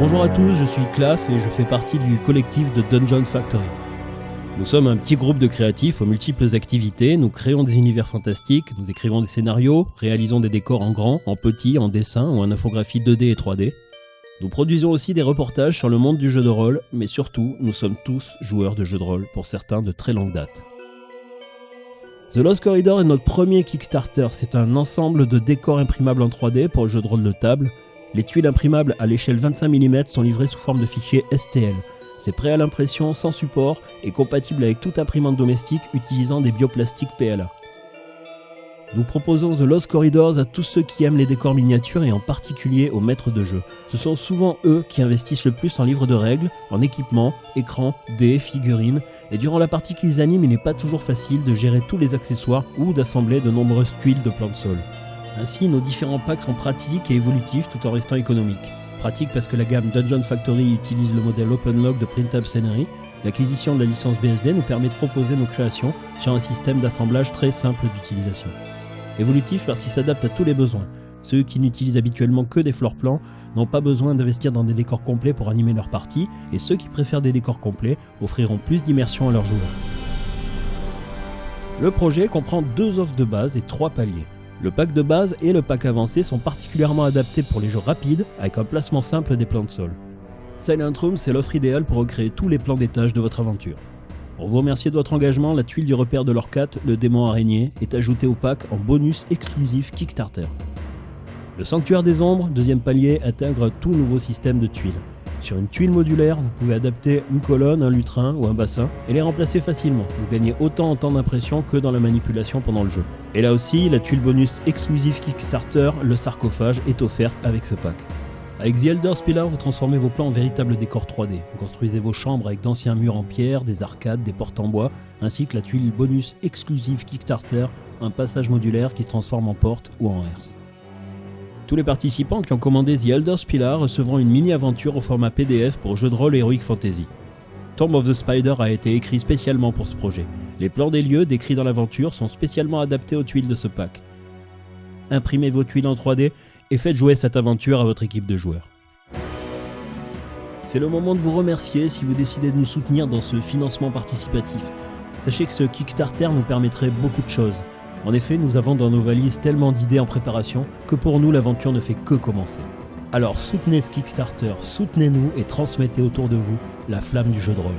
Bonjour à tous, je suis Claf et je fais partie du collectif de Dungeon Factory. Nous sommes un petit groupe de créatifs aux multiples activités, nous créons des univers fantastiques, nous écrivons des scénarios, réalisons des décors en grand, en petit, en dessin ou en infographie 2D et 3D. Nous produisons aussi des reportages sur le monde du jeu de rôle, mais surtout, nous sommes tous joueurs de jeux de rôle, pour certains de très longue date. The Lost Corridor est notre premier Kickstarter, c'est un ensemble de décors imprimables en 3D pour le jeu de rôle de table. Les tuiles imprimables à l'échelle 25 mm sont livrées sous forme de fichiers STL. C'est prêt à l'impression, sans support et compatible avec toute imprimante domestique utilisant des bioplastiques PLA. Nous proposons The Lost Corridors à tous ceux qui aiment les décors miniatures et en particulier aux maîtres de jeu. Ce sont souvent eux qui investissent le plus en livres de règles, en équipements, écrans, dés, figurines, et durant la partie qu'ils animent, il n'est pas toujours facile de gérer tous les accessoires ou d'assembler de nombreuses tuiles de plan de sol. Ainsi, nos différents packs sont pratiques et évolutifs tout en restant économiques. Pratique parce que la gamme Dungeon Factory utilise le modèle OpenLog de Printable Scenery. L'acquisition de la licence BSD nous permet de proposer nos créations sur un système d'assemblage très simple d'utilisation. Évolutif parce qu'il s'adapte à tous les besoins. Ceux qui n'utilisent habituellement que des floor plans n'ont pas besoin d'investir dans des décors complets pour animer leur partie, et ceux qui préfèrent des décors complets offriront plus d'immersion à leurs joueurs. Le projet comprend 2 offres de base et 3 paliers. Le pack de base et le pack avancé sont particulièrement adaptés pour les jeux rapides avec un placement simple des plans de sol. Silent Room, c'est l'offre idéale pour recréer tous les plans d'étage de votre aventure. Pour vous remercier de votre engagement, la tuile du repère de l'Orcat, le démon araignée, est ajoutée au pack en bonus exclusif Kickstarter. Le Sanctuaire des Ombres, 2e palier, intègre un tout nouveau système de tuiles. Sur une tuile modulaire, vous pouvez adapter une colonne, un lutrin ou un bassin et les remplacer facilement. Vous gagnez autant en temps d'impression que dans la manipulation pendant le jeu. Et là aussi, la tuile bonus exclusive Kickstarter, le sarcophage, est offerte avec ce pack. Avec The Elder Pillar, vous transformez vos plans en véritables décors 3D. Vous construisez vos chambres avec d'anciens murs en pierre, des arcades, des portes en bois, ainsi que la tuile bonus exclusive Kickstarter, un passage modulaire qui se transforme en porte ou en herse. Tous les participants qui ont commandé The Elder Pillar recevront une mini-aventure au format PDF pour jeu de rôle Heroic Fantasy. Tomb of the Spider a été écrit spécialement pour ce projet. Les plans des lieux décrits dans l'aventure sont spécialement adaptés aux tuiles de ce pack. Imprimez vos tuiles en 3D et faites jouer cette aventure à votre équipe de joueurs. C'est le moment de vous remercier si vous décidez de nous soutenir dans ce financement participatif. Sachez que ce Kickstarter nous permettrait beaucoup de choses. En effet, nous avons dans nos valises tellement d'idées en préparation que pour nous, l'aventure ne fait que commencer. Alors soutenez ce Kickstarter, soutenez-nous et transmettez autour de vous la flamme du jeu de rôle.